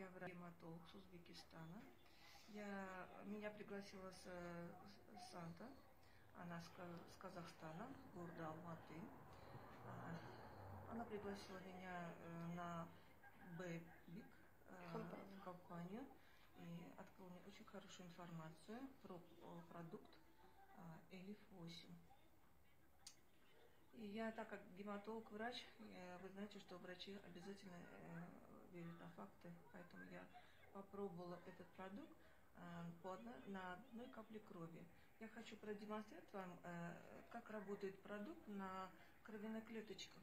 Я врач-гематолог с Узбекистана. Меня пригласила Санта, она с Казахстана, города Алматы. Она пригласила меня на Бэбик в компанию и открыла мне очень хорошую информацию про продукт Элиф 8. И я, так как гематолог-врач, вы знаете, что врачи обязательно верят на факты, поэтому я попробовала этот продукт на одной капле крови. Я хочу продемонстрировать вам, как работает продукт на кровяной клеточке.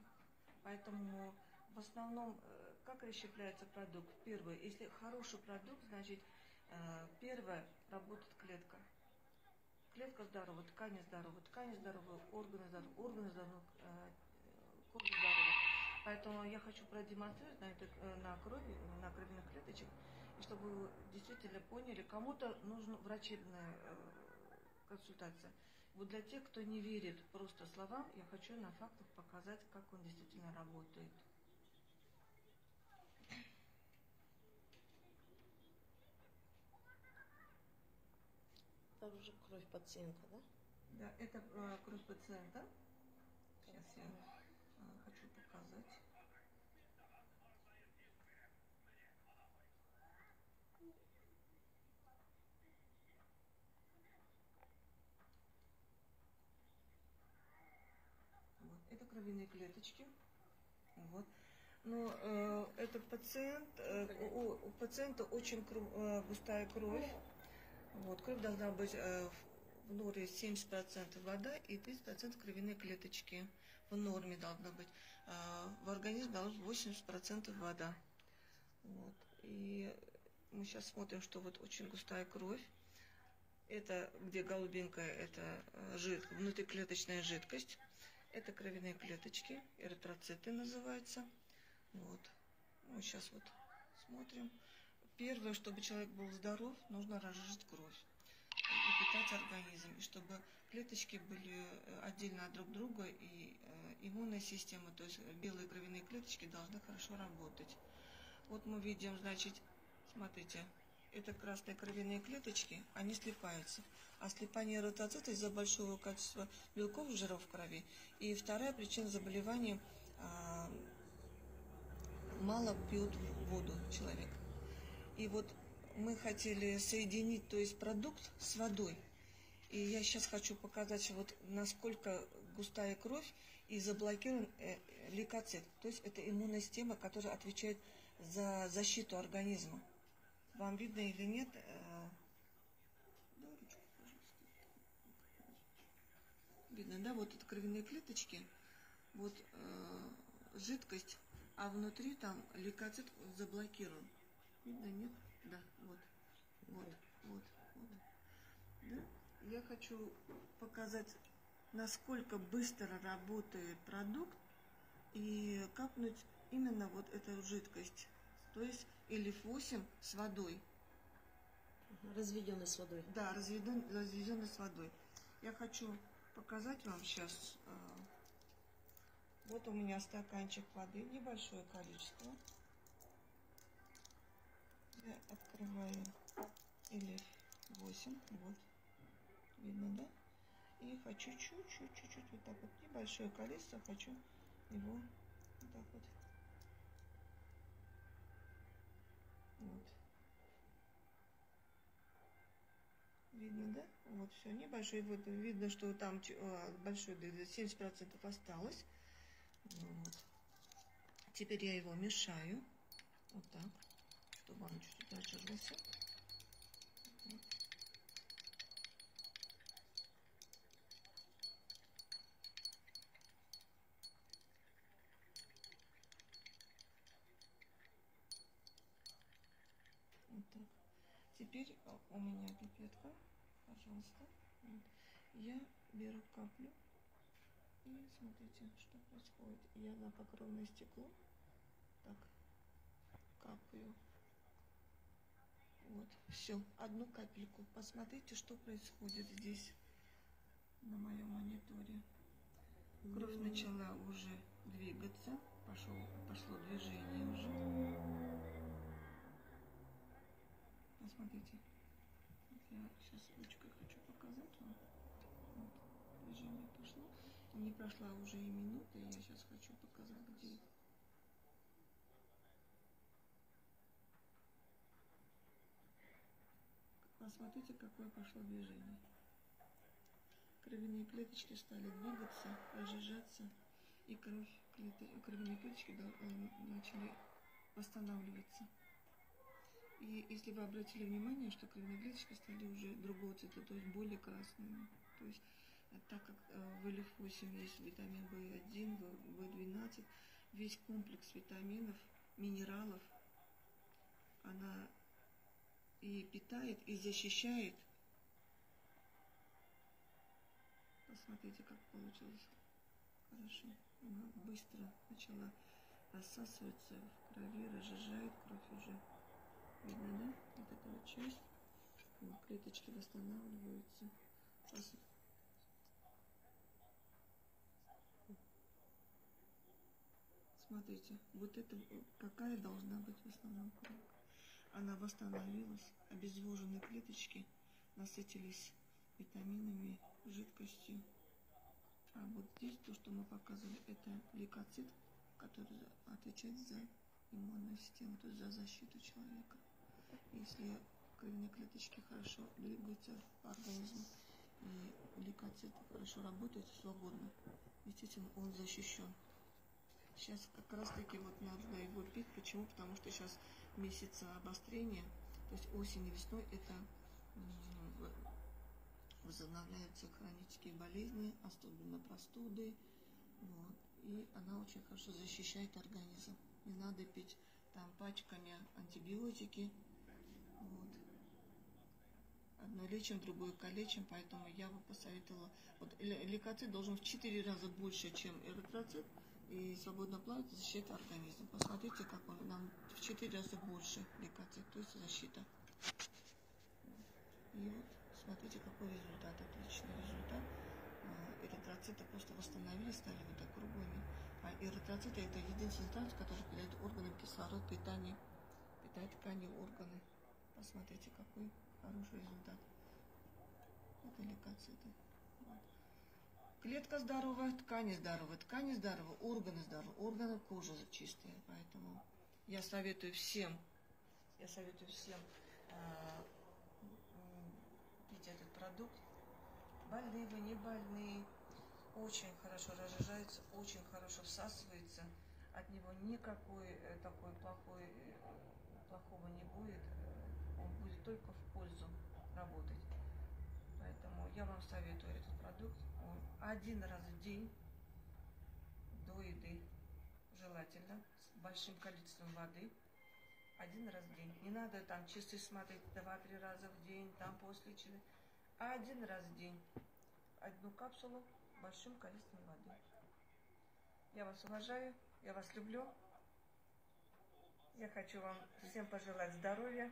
Поэтому в основном, как расщепляется продукт? Первое, если хороший продукт, значит, первое, работает клетка. Клетка здорова, ткани здоровы, органы здоровы, кожа здорова. Поэтому я хочу продемонстрировать на крови, на кровяных клеточках, и чтобы вы действительно поняли, кому-то нужна врачебная консультация. Вот для тех, кто не верит просто словам, я хочу на фактах показать, как он действительно работает. Это уже кровь пациента, да? Да, это кровь пациента. Сейчас я хочу показать. Вот. Это кровяные клеточки. Вот. Но этот пациент, у пациента очень густая кровь. Вот. Кровь должна быть в норме 70% вода и 30% кровяные клеточки. В норме должна быть. В организме должна быть 80% вода. Вот. И мы сейчас смотрим, что вот очень густая кровь. Это, где голубенькая, это внутриклеточная жидкость. Это кровяные клеточки, эритроциты называются. Вот. Мы сейчас вот смотрим. Первое, чтобы человек был здоров, нужно разжижить кровь и питать организм. И чтобы клеточки были отдельно от друг друга, и иммунная система, то есть белые кровяные клеточки должны хорошо работать. Вот мы видим, значит, смотрите, это красные кровяные клеточки, они слипаются. А слипание эритроцита из-за большого количества белков и жиров в крови. И вторая причина заболевания мало пьют воду человек. И вот мы хотели соединить, то есть продукт с водой. И я сейчас хочу показать, вот насколько густая кровь и заблокирован лейкоцит. То есть это иммунная система, которая отвечает за защиту организма. Вам видно или нет? Да, ручку, пожалуйста. Видно, да? Вот это кровяные клеточки, вот жидкость, а внутри там лейкоцит заблокирован. Видно, нет? Да, вот. Вот. Да? Я хочу показать, насколько быстро работает продукт, и капнуть именно вот эту жидкость, то есть Элиф 8 с водой. Разведенный с водой. Да, разведенный с водой. Я хочу показать вам сейчас. Вот у меня стаканчик воды, небольшое количество. Я открываю Элиф 8, вот. Видно, да? И хочу чуть-чуть вот так вот, небольшое количество, хочу его вот так вот. Вот. Видно, да? Вот все, небольшой, вот видно, что там большой, 70% осталось. Вот. Теперь я его мешаю, вот так, чтобы он чуть-чуть разжижился. Вот. Вот так. Теперь у меня пипетка, пожалуйста. Вот. Я беру каплю и смотрите, что происходит. Я на покровное стекло так капаю. Вот, все, одну капельку. Посмотрите, что происходит здесь на моем мониторе. Кровь начала уже двигаться, пошло движение уже. Я сейчас ручкой хочу показать вам. Вот, движение пошло. Не прошла уже и минута, я сейчас хочу показать, где. Посмотрите, какое пошло движение. Кровяные клеточки стали двигаться, разжижаться, и кровяные клеточки начали восстанавливаться. И если вы обратили внимание, что кровяные клеточки стали уже другого цвета, то есть более красными. То есть так как в ЛФ8 есть витамин В1, В12, весь комплекс витаминов, минералов, она и питает, и защищает. Посмотрите, как получилось хорошо. Она быстро начала рассасываться в крови, разжижает кровь уже. Видно, да? Вот эта вот часть. Вот, клеточки восстанавливаются. Смотрите, вот это какая должна быть в основном кровь. Она восстановилась, обезвоженные клеточки насытились витаминами, жидкостью. А вот здесь то, что мы показывали, это лейкоцит, который отвечает за иммунную систему, то есть за защиту человека. Если кровяные клеточки хорошо двигаются по организму, и лейкоцит хорошо работает свободно, естественно, он защищен. Сейчас как раз таки вот надо его пить. Почему? Потому что сейчас месяц обострения, то есть осень и весной, это возобновляются хронические болезни, особенно простуды. Вот. И она очень хорошо защищает организм. Не надо пить там пачками антибиотики. Вот. Одно лечим, другое калечим, поэтому я бы посоветовала. Вот лейкоцит должен в 4 раза больше, чем эритроцит, и свободно плавать, защищает организм. Посмотрите, как он нам в 4 раза больше лейкоцит, то есть защита. И вот смотрите, какой результат, отличный результат. Эритроциты просто восстановились, стали вот так круглыми. А эритроциты это единственный транспорт, который передает органам кислород, питание, питает ткани, органы. Посмотрите, какой хороший результат. Это лейкоциты. Вот. Клетка здоровая, ткани здоровы, органы здоровы, органы кожи чистые. Поэтому я советую всем пить этот продукт. Больные вы, не больные. Очень хорошо разжижается, очень хорошо всасывается. От него никакой плохого не будет. Он будет только в пользу работать. Поэтому я вам советую этот продукт. Он 1 раз в день до еды, желательно, с большим количеством воды. 1 раз в день. Не надо там часы смотреть 2-3 раза в день, там после чего. 1 раз в день. 1 капсулу с большим количеством воды. Я вас уважаю, я вас люблю. Я хочу вам всем пожелать здоровья.